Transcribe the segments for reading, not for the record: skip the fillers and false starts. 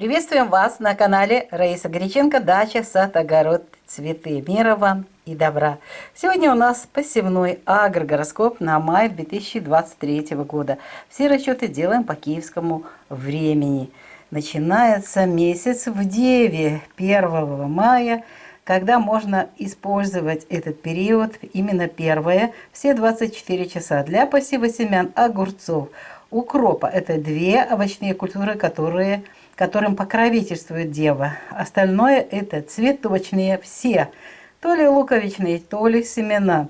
Приветствуем вас на канале Раиса Греченко, дача, сад, огород, цветы. Мира вам и добра. Сегодня у нас посевной агрогороскоп на май 2023 года. Все расчеты делаем по киевскому времени. Начинается месяц в Деве 1 мая, когда можно использовать этот период, именно первое, все 24 часа для посева семян огурцов, укропа. Это две овощные культуры, которым покровительствует Дева. Остальное это цветочные все, то ли луковичные, то ли семена.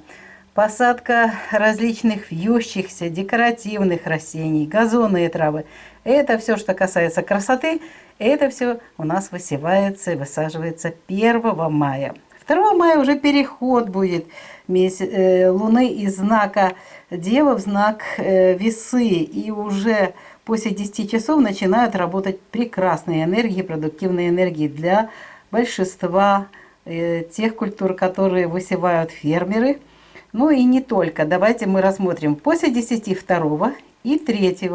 Посадка различных вьющихся, декоративных растений, газоны и травы. Это все, что касается красоты, это все у нас высевается и высаживается 1 мая. 2 мая уже переход будет Луны из знака Дева в знак Весы. И уже после 10 часов начинают работать прекрасные энергии, продуктивные энергии для большинства тех культур, которые высевают фермеры. Ну и не только. Давайте мы рассмотрим после 10 2 и 3.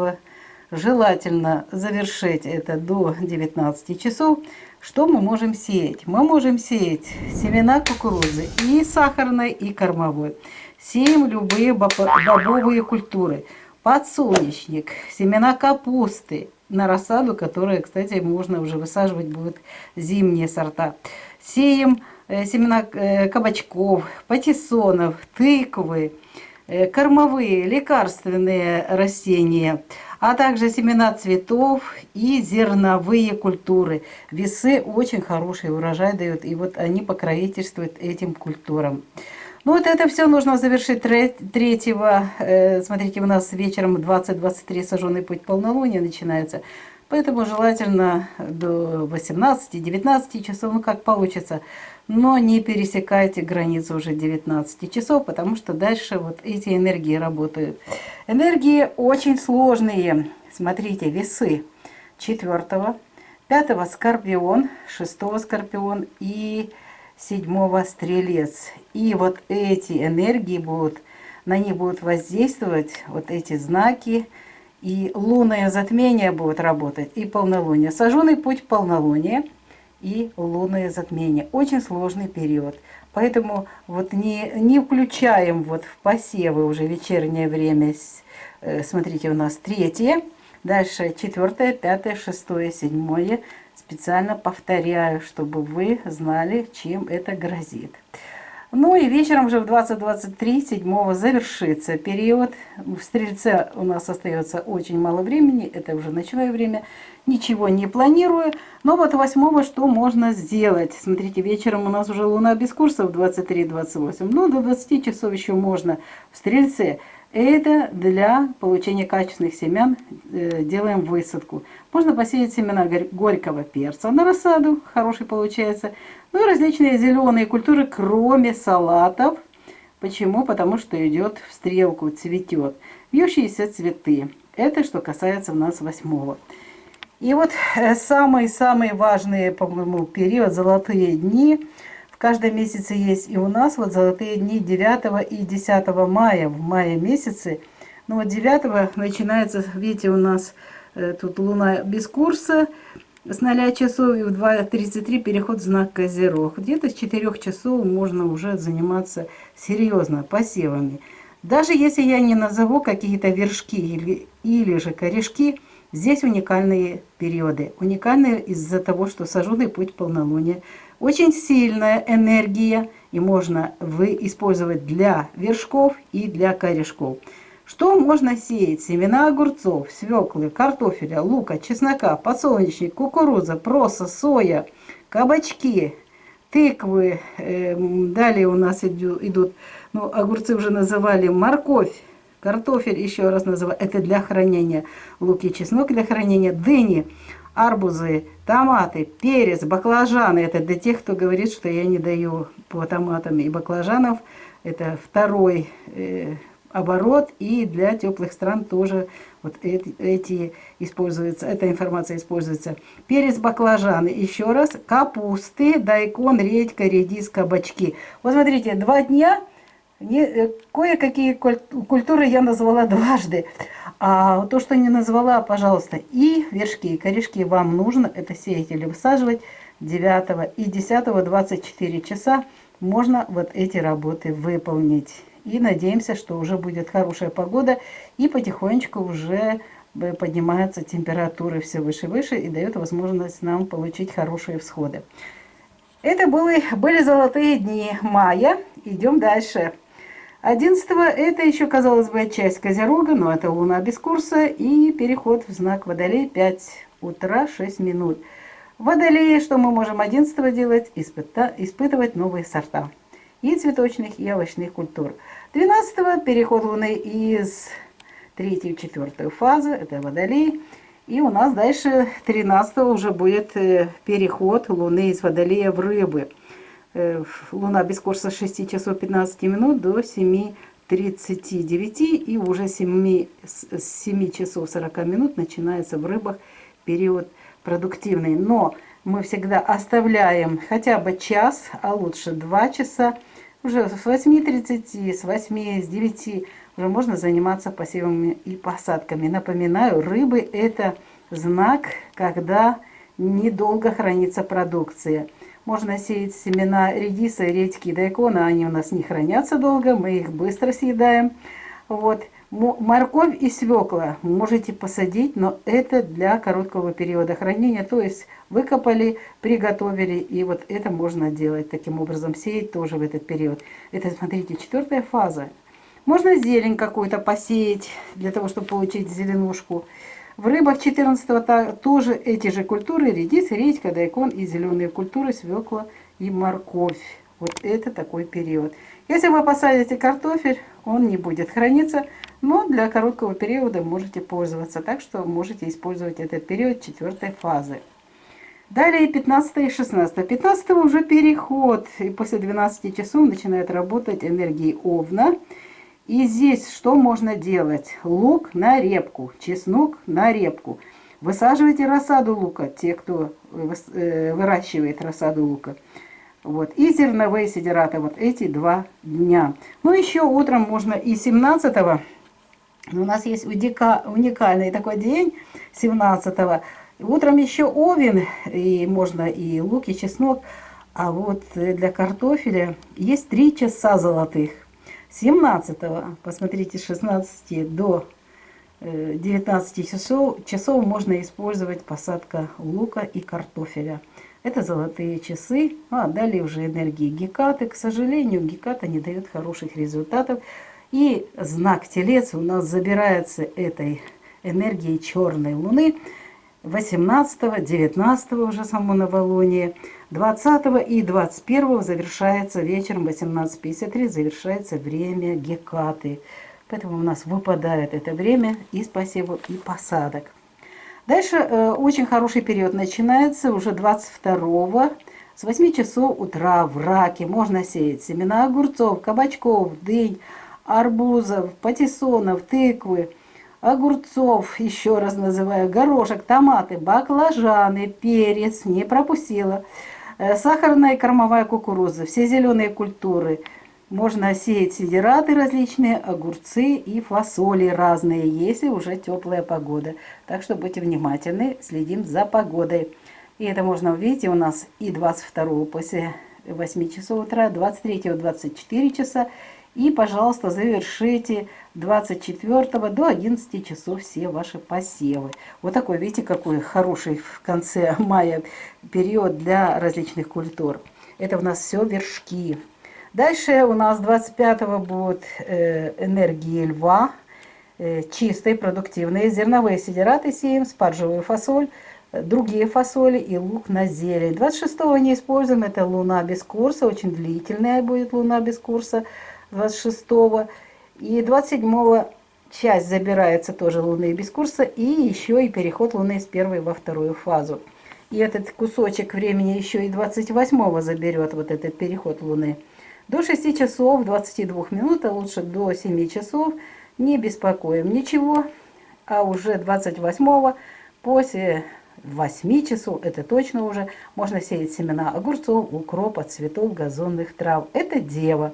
Желательно завершить это до 19 часов. Что мы можем сеять? Мы можем сеять семена кукурузы и сахарной, и кормовой. Сеем любые бобовые культуры. Подсолнечник, семена капусты на рассаду, которые, кстати, можно уже высаживать, будут зимние сорта. Сеем семена кабачков, патиссонов, тыквы, кормовые, лекарственные растения, а также семена цветов и зерновые культуры. Весы очень хороший урожай дают, и вот они покровительствуют этим культурам. Ну вот это все нужно завершить 3. Смотрите, у нас вечером 20-23 сожженный путь полнолуния начинается. Поэтому желательно до 18-19 часов, ну как получится. Но не пересекайте границу уже 19 часов, потому что дальше вот эти энергии работают. Энергии очень сложные. Смотрите, весы 4, 5 скорпион, 6 скорпион и 7 стрелец. И вот эти энергии будут, на них будут воздействовать вот эти знаки. И лунное затмение будет работать, и полнолуние. Сожженный путь полнолуния и лунное затмение. Очень сложный период. Поэтому вот не включаем вот в посевы уже вечернее время. Смотрите, у нас 3, дальше 4, 5, 6, 7. Специально повторяю, чтобы вы знали, чем это грозит. Ну и вечером уже в 20-23 7 завершится период. В Стрельце у нас остается очень мало времени, это уже ночное время, ничего не планирую. Но вот 8 что можно сделать? Смотрите, вечером у нас уже Луна без курсов 23-28, но до 20 часов еще можно в Стрельце. Это для получения качественных семян делаем высадку. Можно посеять семена горького перца на рассаду, хороший получается. Ну и различные зеленые культуры, кроме салатов. Почему? Потому что идет в стрелку, цветет. Вьющиеся цветы. Это что касается у нас 8. И вот самый важный, по-моему, период, золотые дни. В каждом месяце есть и у нас вот золотые дни 9 и 10 мая, в мае месяце. Ну вот 9 начинается, видите, у нас тут Луна без курса с 0 часов, и в 2:33 переход в знак Козерог. Где-то с 4 часов можно уже заниматься серьезно посевами. Даже если я не назову какие-то вершки или же корешки, здесь уникальные периоды. Уникальные из-за того, что сожженный путь полнолуния. Очень сильная энергия, и можно использовать для вершков и для корешков. Что можно сеять? Семена огурцов, свеклы, картофеля, лука, чеснока, подсолнечник, кукуруза, проса, соя, кабачки, тыквы. Далее у нас идут, ну, огурцы уже называли, морковь, картофель, еще раз называю, это для хранения. Лук и чеснок для хранения, дыни, арбузы, томаты, перец, баклажаны. Это для тех, кто говорит, что я не даю по томатам и баклажанам. Это второй оборот, и для теплых стран тоже вот эти используются, эта информация используется. Перец, баклажаны, еще раз, капусты, дайкон, редька, редис, кабачки. Вот смотрите, 2 дня Кое-какие культуры я назвала дважды. А то, что не назвала, пожалуйста, и вершки, и корешки вам нужно это сеять или высаживать 9 и 10 24 часа можно вот эти работы выполнить. И надеемся, что уже будет хорошая погода и потихонечку уже поднимаются температуры все выше и выше и дает возможность нам получить хорошие всходы. Это были золотые дни мая. Идем дальше. 11-го это еще, казалось бы, часть Козерога, но это луна без курса и переход в знак Водолей 5 утра 6 минут. В Водолее что мы можем 11-го делать? Испытывать новые сорта и цветочных, и овощных культур. 12-го переход Луны из 3-й в 4-ю фазу, это Водолей. И у нас дальше 13-го уже будет переход Луны из Водолея в Рыбы. Луна без курса с 6 часов 15 минут до 7:39, и уже с 7 часов 40 минут начинается в Рыбах период продуктивный. Но мы всегда оставляем хотя бы час, а лучше 2 часа. Уже с 8:30, с 8, с 9 уже можно заниматься посевами и посадками. Напоминаю, рыбы это знак, когда недолго хранится продукция. Можно сеять семена редиса, редьки, дайкона, они у нас не хранятся долго, мы их быстро съедаем. Вот. Морковь и свекла можете посадить, но это для короткого периода хранения, то есть выкопали, приготовили, и вот это можно делать таким образом, сеять тоже в этот период. Это, смотрите, 4-я фаза. Можно зелень какую-то посеять, для того, чтобы получить зеленушку. В рыбах 14-го тоже эти же культуры: редис, редька, дайкон и зеленые культуры, свекла и морковь. Вот это такой период. Если вы посадите картофель, он не будет храниться, но для короткого периода можете пользоваться. Так что можете использовать этот период 4-й фазы. Далее 15 и 16. 15 уже переход, и после 12 часов начинает работать энергии Овна. И здесь что можно делать? Лук на репку, чеснок на репку. Высаживайте рассаду лука, те, кто выращивает рассаду лука. Вот. И зерновые сидираты, вот эти 2 дня. Ну, еще утром можно и 17-го. У нас есть уникальный такой день, 17-го. Утром еще овен, и можно и лук, и чеснок. А вот для картофеля есть 3 часа золотых. 17-го, посмотрите, с 16 до 19 часов можно использовать посадка лука и картофеля. Это золотые часы. А далее уже энергии Гекаты. К сожалению, Геката не дает хороших результатов. И знак Телец у нас забирается этой энергией черной луны 18, 19 уже само новолуние, 20 и 21 завершается вечером 18:53, завершается время Гекаты. Поэтому у нас выпадает это время из посевов и посадок. Дальше очень хороший период начинается уже 22 с 8 часов утра в Раке. Можно сеять семена огурцов, кабачков, дынь, арбузов, патиссонов, тыквы, огурцов, еще раз называю, горошек, томаты, баклажаны, перец, не пропустила, сахарная и кормовая кукуруза, все зеленые культуры. Можно сеять сидираты различные, огурцы и фасоли разные, если уже теплая погода. Так что будьте внимательны, следим за погодой. И это можно увидеть у нас и 22 после 8 часов утра, 23 24 часа. И, пожалуйста, завершите 24 до 11 часов все ваши посевы. Вот такой, видите, какой хороший в конце мая период для различных культур. Это у нас все вершки. Дальше у нас 25 будут энергии льва, чистые, продуктивные, зерновые сидираты сеем, спаржевую фасоль, другие фасоли и лук на зелень. 26-го не используем, это луна без курса, очень длительная будет луна без курса. 26-го и 27-го часть забирается тоже луны без курса, и еще и переход луны с 1-й во 2-ю фазу. И этот кусочек времени еще и 28-го заберет вот этот переход луны. До 6 часов 22 минут, а лучше до 7 часов не беспокоим ничего, а уже 28-го после 8 часов, это точно уже, можно сеять семена огурцов, укропа, цветов, газонных трав. Это дева.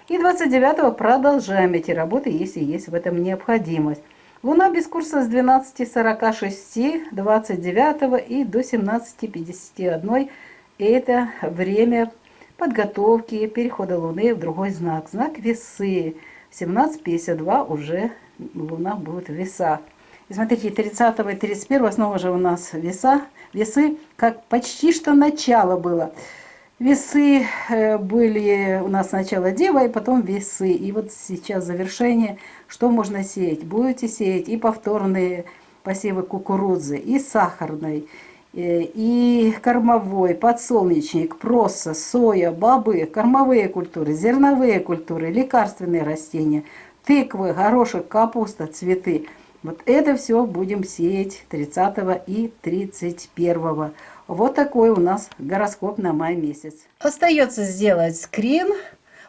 И 29-го продолжаем эти работы, если есть в этом необходимость. Луна без курса с 12:46 29 и до 17:51. Это время подготовки перехода Луны в другой знак. Знак Весы. В 17:52 уже Луна будет в Весах. И смотрите, 30 и 31 снова же у нас весы, как почти что начало было. Весы были у нас сначала Дева, и потом Весы. И вот сейчас завершение. Что можно сеять? Будете сеять и повторные посевы кукурузы, и сахарной, и кормовой, подсолнечник, проса, соя, бобы, кормовые культуры, зерновые культуры, лекарственные растения, тыквы, горошек, капуста, цветы. Вот это все будем сеять 30 и 31. Вот такой у нас гороскоп на май месяц. Остается сделать скрин.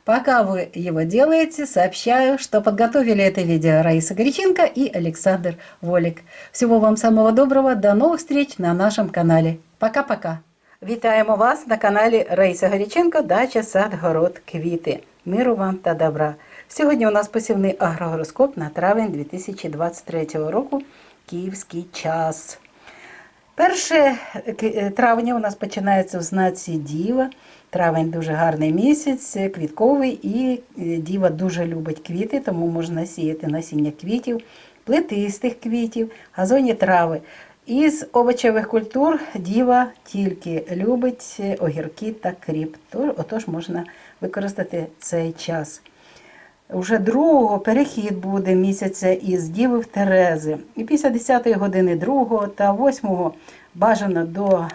Пока вы его делаете, сообщаю, что подготовили это видео Раиса Греченко и Александр Волик. Всего вам самого доброго, до новых встреч на нашем канале. Пока-пока. Вітаємо вас на каналі Раїса Греченко «Дача, сад, город, квіти». Миру вам та добра. Сьогодні у нас посівний агрогороскоп на травень 2023 року, київський час. 1 травня у нас починається в знаці Діва. Травень дуже гарний місяць, квітковий, і Діва дуже любить квіти, тому можна сіяти насіння квітів, плетистих квітів, газонні трави. Із овочевих культур Діва тільки любить огірки та кріп, отож можна використати цей час. Уже 2-го перехід буде місяця із Діви в Терези. І після 10-ї години 2-го та 8-го бажано до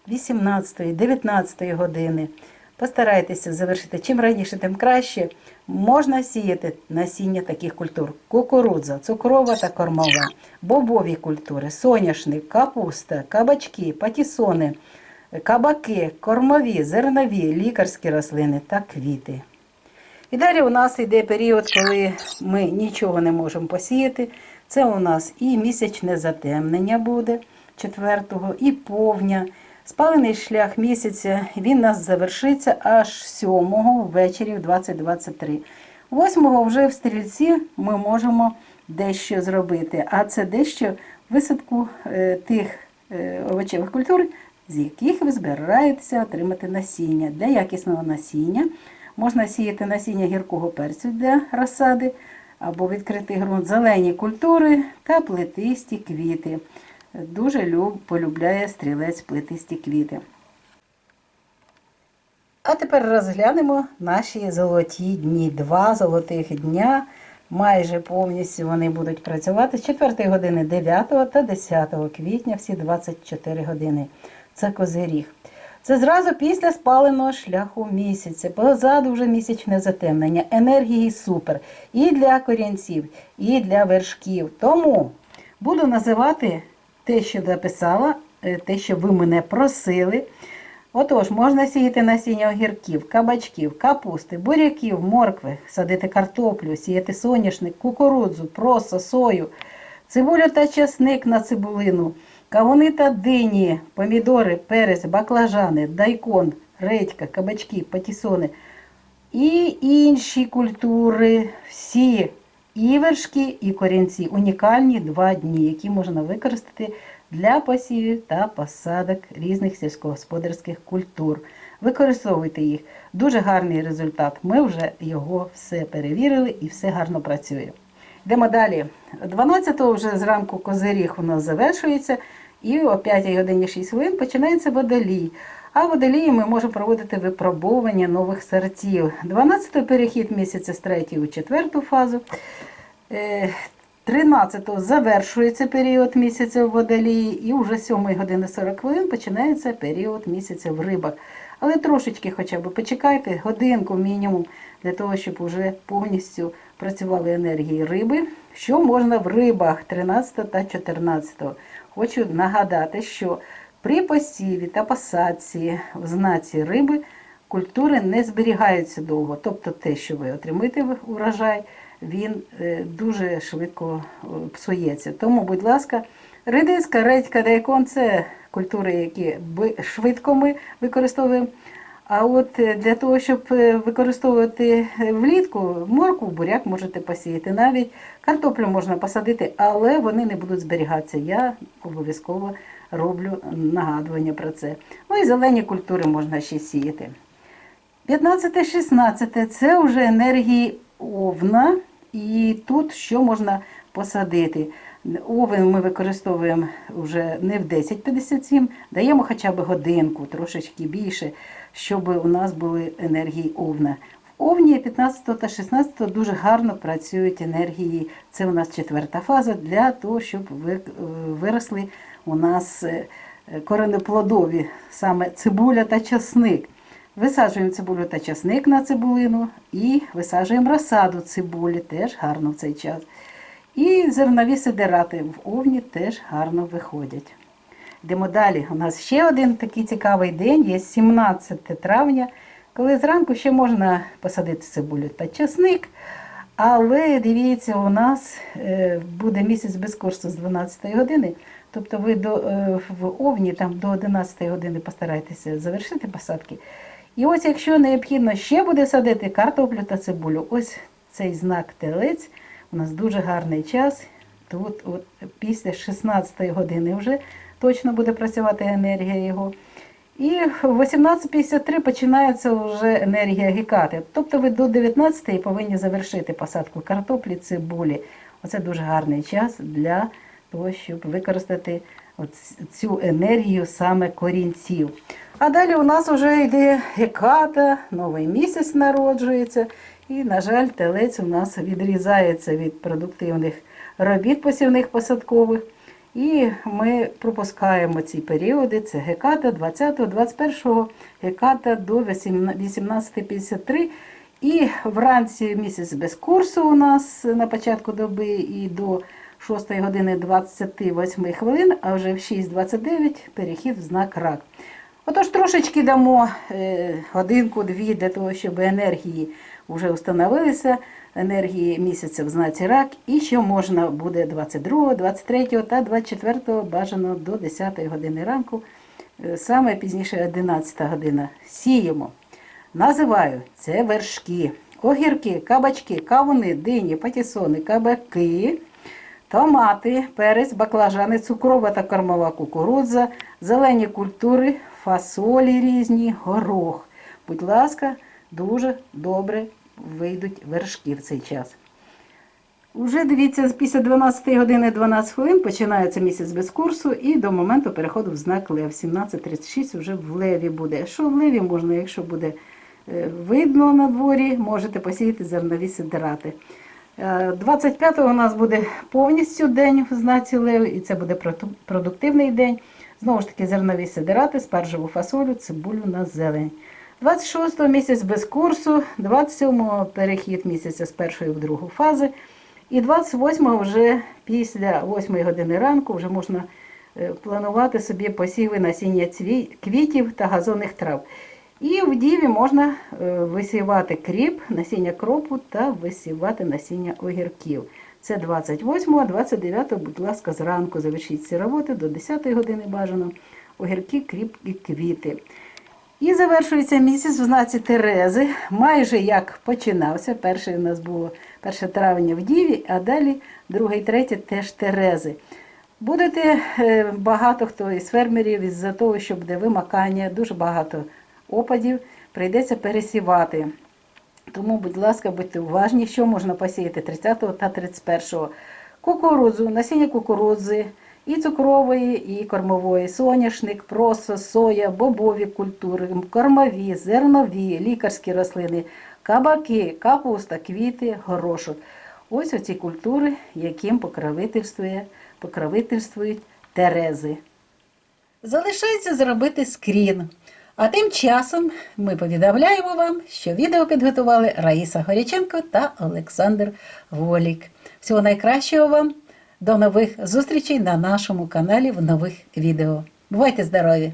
18-ї, 19-ї години. Постарайтеся завершити чим раніше, тим краще. Можна сіяти насіння таких культур: кукурудза, цукрова та кормова, бобові культури, соняшник, капуста, кабачки, патісони, кабаки, кормові, зернові, лікарські рослини та квіти. І далі у нас йде період, коли ми нічого не можемо посіяти. Це у нас і місячне затемнення буде 4-го, і повня. Спалений шлях місяця, він у нас завершиться аж 7-го ввечері в 20:23. 8-го вже в Стрільці ми можемо дещо зробити. А це дещо висадку тих овочевих культур, з яких ви збираєтеся отримати насіння. Для якісного насіння можна сіяти насіння гіркого перцю для розсади, або відкритий ґрунт, зелені культури та плетисті квіти. Дуже полюбляє стрілець плетисті квіти. А тепер розглянемо наші золоті дні. 2 золотих дня. Майже повністю вони будуть працювати з 4 години 9 та 10 квітня, всі 24 години. Це Козиріг. Це зразу після спаленого шляху місяця. Позаду вже місячне затемнення. Енергії супер. І для корінців, і для вершків. Тому буду називати те, що записала, те, що ви мене просили. Отож, можна сіяти насіння огірків, кабачків, капусти, буряків, моркви, садити картоплю, сіяти соняшник, кукурудзу, просо, сою, цибулю та часник на цибулину, кавуни та дині, помідори, перець, баклажани, дайкон, редька, кабачки, патісони і інші культури, всі. І вершки, і корінці. Унікальні 2 дні, які можна використати для посівів та посадок різних сільськогосподарських культур. Використовуйте їх. Дуже гарний результат. Ми вже його все перевірили і все гарно працює. Йдемо далі. 12-го вже зранку Козиріг у нас завершується. І о 5 годині 6 хвилин починається Водолій. А в Водолії ми можемо проводити випробовування нових сортів. 12-й перехід місяця з 3-ї у 4-ту фазу. 13-го завершується період місяця в Водолії. І вже 7 години 40 хвилин починається період місяця в Рибах. Але трошечки хоча б почекайте, годинку мінімум, для того, щоб вже повністю працювали енергії риби. Що можна в Рибах 13 та 14? Хочу нагадати, що при посіві та посадці в знаці Риби культури не зберігаються довго. Тобто те, що ви отримаєте урожай, він дуже швидко псується. Тому, будь ласка, редиска, редька, дайкон – це культури, які швидко ми використовуємо. А от для того, щоб використовувати влітку, моркву, буряк можете посіяти. Навіть картоплю можна посадити, але вони не будуть зберігатися. Я обов'язково роблю нагадування про це. Ну і зелені культури можна ще сіяти. 15-16 – це вже енергії овна. І тут що можна посадити? Овен ми використовуємо вже не в 10:57, даємо хоча б годинку, трошечки більше, щоб у нас були енергії овна. В овні 15 та 16 дуже гарно працюють енергії, це у нас 4-та фаза, для того, щоб виросли у нас коренеплодові, саме цибуля та часник. Висаджуємо цибулю та часник на цибулину і висаджуємо розсаду цибулі, теж гарно в цей час. І зернові сидирати в овні теж гарно виходять. Йдемо далі. У нас ще один такий цікавий день, є 17 травня, коли зранку ще можна посадити цибулю та часник. Але дивіться, у нас буде місяць без курсу з 12 години. Тобто ви в овні там, до 11 години постарайтеся завершити посадки. І ось якщо необхідно ще буде садити картоплю та цибулю, ось цей знак телець, у нас дуже гарний час. Тут от після 16 години вже точно буде працювати енергія його. І в 18:53 починається вже енергія гекати. Тобто ви до 19-ї повинні завершити посадку картоплі, цибулі. Оце дуже гарний час для того, щоб використати цю енергію саме корінців. А далі у нас вже йде геката, новий місяць народжується. І, на жаль, телець у нас відрізається від продуктивних робіт посівних посадкових. І ми пропускаємо ці періоди, це геката 20-го, 21-го, геката до 18:53. І вранці місяць без курсу у нас на початку доби і до 6 години 28 хвилин, а вже в 6:29 перехід в знак рак. Отож, трошечки дамо годинку-дві для того, щоб енергії вже встановилися, енергії місяця в знаці рак, і що можна буде 22, 23 та 24 бажано до 10 години ранку, саме пізніше 11 година. Сіємо. Називаю це вершки, огірки, кабачки, кавуни, дині, патісони, кабаки, томати, перець, баклажани, цукрова та кормова кукурудза, зелені культури, фасолі різні, горох. Будь ласка, дуже добре вийдуть вершки в цей час. Уже дивіться, після 12 години 12 хвилин починається місяць без курсу і до моменту переходу в знак Лев. 17:36 вже в Леві буде. Що в Леві можна, якщо буде видно на дворі, можете посіяти зернові сидирати. 25-го у нас буде повністю день в знаці Лев, і це буде продуктивний день. Знову ж таки, зернові сидирати, спаржеву фасолю, цибулю на зелень. 26-го місяць без курсу, 27-го перехід місяця з першої в другу фази. І 28-го вже після 8 години ранку вже можна планувати собі посіви насіння квітів та газонних трав. І в діві можна висівати кріп, насіння кропу та висівати насіння огірків. Це 28-го, 29-го, будь ласка, зранку завершіть ці роботи до 10 години бажано. Огірки, кріп і квіти. І завершується місяць в знаці Терези, майже як починався. Перший у нас було 1 травня в Діві, а далі 2 і 3 теж Терези. Будете багато хто із фермерів із-за того, що буде вимакання, дуже багато опадів, прийдеться пересівати. Тому, будь ласка, будьте уважні, що можна посіяти 30 та 31. Кукурудзу, насіння кукурудзи, і цукрової, і кормової, соняшник, просо, соя, бобові культури, кормові, зернові, лікарські рослини, кабаки, капуста, квіти, горошок. Ось оці культури, яким покровительствують Терези. Залишається зробити скрін. А тим часом ми повідомляємо вам, що відео підготували Раїса Горяченко та Олександр Волік. Всього найкращого вам! До нових зустрічей на нашому каналі в нових відео. Бувайте здорові!